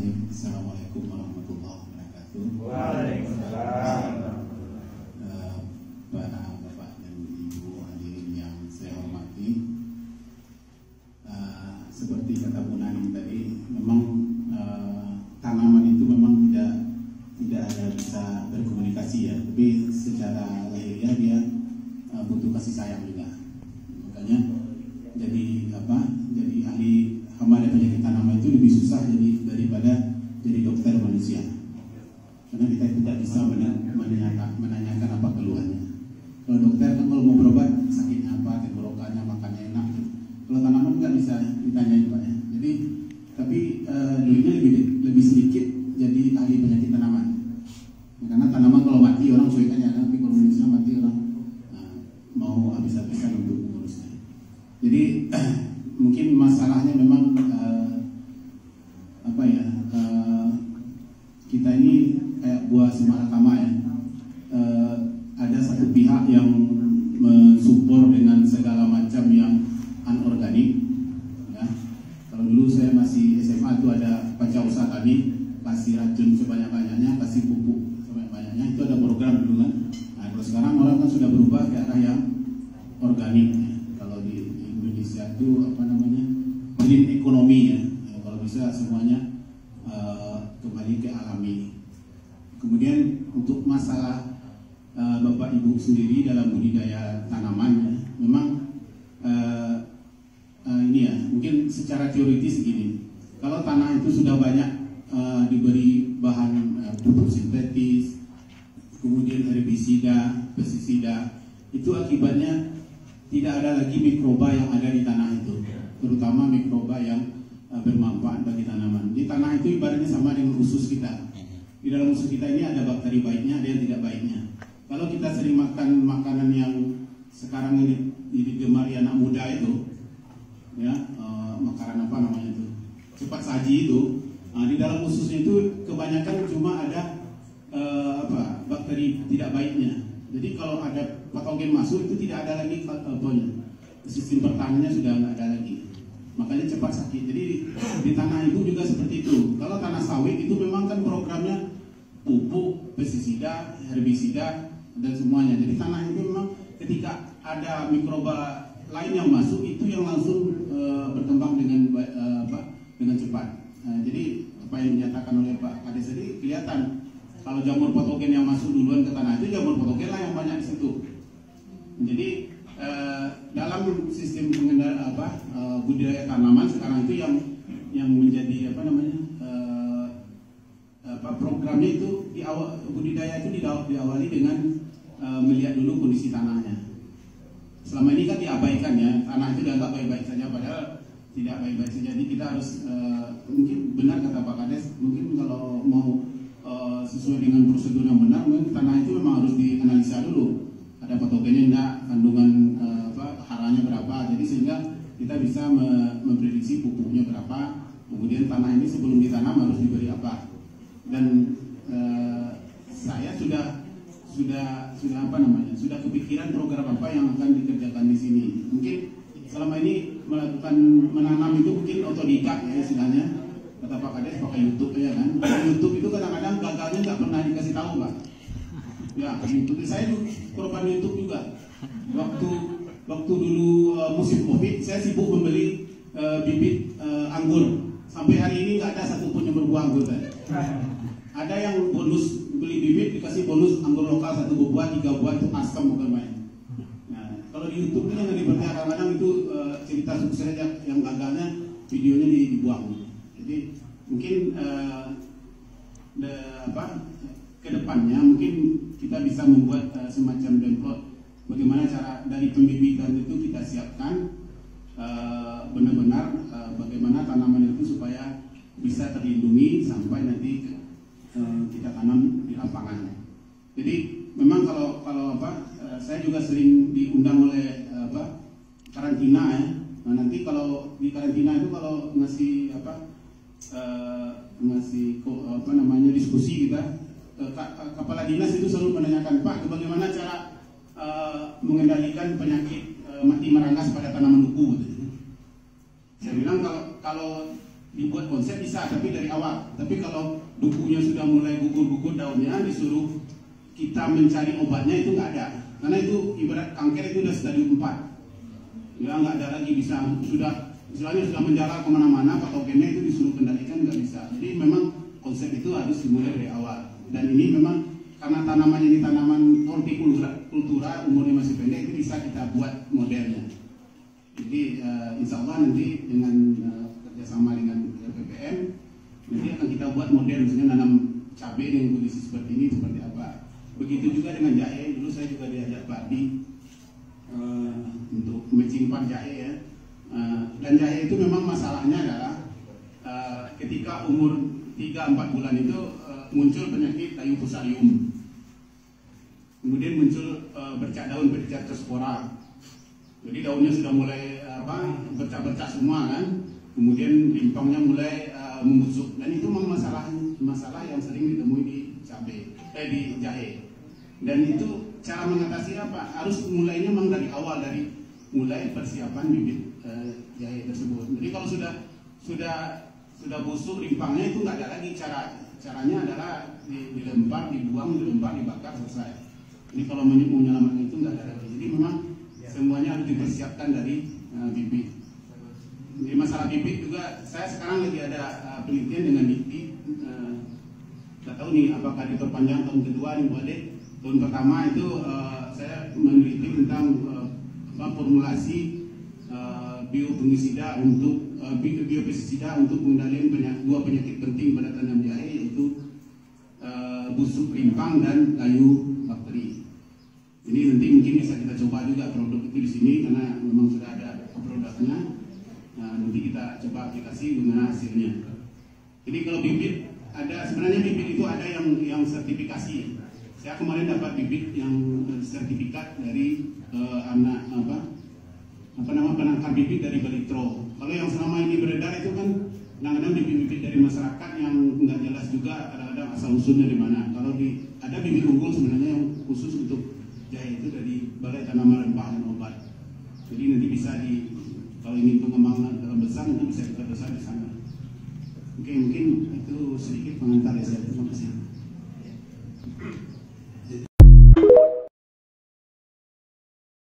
Bismillahirrahmanirrahim. Assalamualaikum warahmatullahi wabarakatuh. Waalaikumsalam. Para bapak dan ibu hadirin yang saya hormati, seperti kata Bu Nani tadi, memang tanaman itu memang tidak ada bisa berkomunikasi ya, tapi secara lahiriah dia butuh kasih sayang juga. Makanya jadi ahli hama dan penyakit tanaman itu lebih susah daripada jadi dokter manusia, karena kita tidak bisa menanyakan apa keluhannya. Kalau dokter kan kalau mau berobat sakitnya apa, tenggorokannya, makannya enak. Kalau tanaman nggak bisa ditanyain Pak ya. Jadi tapi dulunya lebih sedikit jadi ahli penyakit tanaman. Karena tanaman kalau mati orang cuek aja, tapi kalau manusia mati orang mau habis-habisan untuk mengurusnya. Jadi mungkin masalahnya memang kita ini kayak buah simalakama ya. Ada satu pihak yang mensupport dengan segala macam yang anorganik ya. Kalau dulu saya masih SMA itu ada Pancawusa tadi, kasih racun sebanyak-banyaknya, kasih pupuk sebanyak-banyaknya, itu ada program dulu kan. Nah kalau sekarang orang kan sudah berubah ke arah yang organik ya. Kalau di Indonesia itu green economy ya. Kalau bisa semuanya kembali ke alami. Kemudian untuk masalah Bapak Ibu sendiri dalam budidaya tanaman ya, memang ini ya, mungkin secara teoritis gini, kalau tanah itu sudah banyak diberi bahan pupuk sintetis, kemudian herbisida, pestisida, itu akibatnya tidak ada lagi mikroba yang ada di tanah itu, terutama mikroba yang bermanfaat bagi tanaman. Di tanah itu ibaratnya sama dengan usus kita. Di dalam usus kita ini ada bakteri baiknya, ada yang tidak baiknya. Kalau kita sering makan makanan yang sekarang ini digemari anak muda itu, ya makanan apa namanya itu, cepat saji itu, di dalam ususnya itu kebanyakan cuma ada bakteri tidak baiknya. Jadi kalau ada patogen masuk itu tidak ada lagi sistem pertahanannya sudah nggak ada lagi. Makanya cepat sakit. Jadi di tanah ibu juga seperti itu. Kalau tanah sawit itu memang kan programnya pupuk, pestisida, herbisida dan semuanya. Jadi tanah itu memang ketika ada mikroba lain yang masuk itu yang langsung berkembang dengan cepat. Jadi apa yang dinyatakan oleh Pak Kades tadi kelihatan. Kalau jamur patogen yang masuk duluan ke tanah itu jamur patogen lah yang banyak di situ. Jadi dalam sistem budidaya tanaman sekarang itu yang menjadi programnya itu di awal budidaya itu diawali dengan melihat dulu kondisi tanahnya. Selama ini kan diabaikan ya, tanah itu dianggap baik-baik saja padahal tidak baik-baik saja. Jadi kita harus mungkin benar kata Pak Kades, mungkin kalau mau sesuai dengan prosedur yang benar, mungkin tanah itu memang harus dianalisa dulu. Ada patogennya enggak, kandungan haranya berapa, jadi sehingga kita bisa memprediksi pupuknya berapa, kemudian tanah ini sebelum ditanam harus diberi apa. Dan saya sudah kepikiran program apa yang akan dikerjakan di sini. Mungkin selama ini menanam itu mungkin otodidak ya istilahnya, kata Pak Kades pakai YouTube ya kan. YouTube itu kadang-kadang gagalnya nggak pernah dikasih tahu Pak. Ya, YouTube saya korban YouTube juga. Waktu dulu musim Covid, saya sibuk membeli bibit anggur. Sampai hari ini nggak ada satupun yang berbuah anggur kan. Ada yang bonus beli bibit dikasih bonus anggur lokal 1 buah, 3 buah itu asam bukan main. Nah, kalau di YouTube ini yang dipercaya kadang-kadang itu cerita sukses yang gagalnya videonya dibuang. Jadi mungkin kedepannya mungkin kita bisa membuat semacam template bagaimana cara dari pembibitan itu kita siapkan benar-benar bagaimana tanaman itu supaya bisa terlindungi sampai nanti kita tanam di lapangan. Jadi memang kalau saya juga sering diundang oleh karantina ya. Nah, nanti kalau di karantina itu kalau ngasih diskusi kita, kepala dinas itu selalu menanyakan, Pak, bagaimana cara mengendalikan penyakit mati merangas pada tanaman duku. Saya bilang kalau dibuat konsep bisa, tapi dari awal. Tapi kalau dukunya sudah mulai gugur-gugur daunnya, disuruh kita mencari obatnya, itu nggak ada. Karena itu ibarat kanker itu udah stadium 4. Ya nggak ada lagi bisa, sudah istilahnya sudah menjalar kemana-mana, patogennya itu disuruh kendalikan nggak bisa. Jadi memang konsep itu harus dimulai dari awal. Dan ini memang karena tanamannya ini tanaman hortikultura, umurnya masih pendek, itu bisa kita buat modelnya. Jadi insya Allah nanti dengan kerjasama dengan BPPM nanti akan kita buat model, misalnya nanam cabai dengan kondisi seperti ini seperti apa. Begitu juga dengan jahe. Dulu saya juga diajak Pak Di untuk matching part jahe ya. Dan jahe itu memang masalahnya adalah ketika umur 3-4 bulan itu muncul penyakit layu fusarium. Kemudian muncul bercak daun, Pericartospora. Jadi daunnya sudah mulai bercak-bercak semua kan. Kemudian rimpangnya mulai membusuk. Dan itu memang masalah yang sering ditemui di di jahe. Dan itu cara mengatasi apa? Harus mulainya memang dari awal, dari mulai persiapan bibit jahe tersebut. Jadi kalau sudah busuk rimpangnya itu nggak ada lagi, caranya adalah dilempar, dibuang, dilempar, dibakar, selesai. Ini kalau mau menyelamatkan itu nggak ada lagi. Jadi memang semuanya harus dipersiapkan dari bibit. Di masalah bibit juga, saya sekarang lagi ada penelitian dengan Dikti. Nggak tahu nih apakah diperpanjang tahun kedua nih boleh. Tahun pertama itu saya meneliti tentang formulasi biofungisida untuk biopestisida untuk mengendalikan dua penyakit penting pada tanam jahe, yaitu busuk rimpang dan layu bakteri. Ini nanti mungkin bisa kita coba juga produk itu di sini karena memang sudah ada produknya. Nah, nanti kita coba aplikasi gimana hasilnya. Jadi kalau bibit ada, sebenarnya bibit itu ada yang sertifikasi. Saya kemarin dapat bibit yang sertifikat dari penangkar bibit dari Balitro. Kalau yang selama ini beredar itu kan kadang-kadang bibit-bibit dari masyarakat yang nggak jelas juga, kadang-kadang asal usulnya di mana. Kalau ada bibit unggul sebenarnya yang khusus untuk jahe itu dari Balai Tanaman Rempah dan Obat. Jadi nanti bisa kalau ingin pengembangan dalam besar nanti bisa kita besar di sana. Oke, mungkin itu sedikit pengantar ya saya. Terima kasih.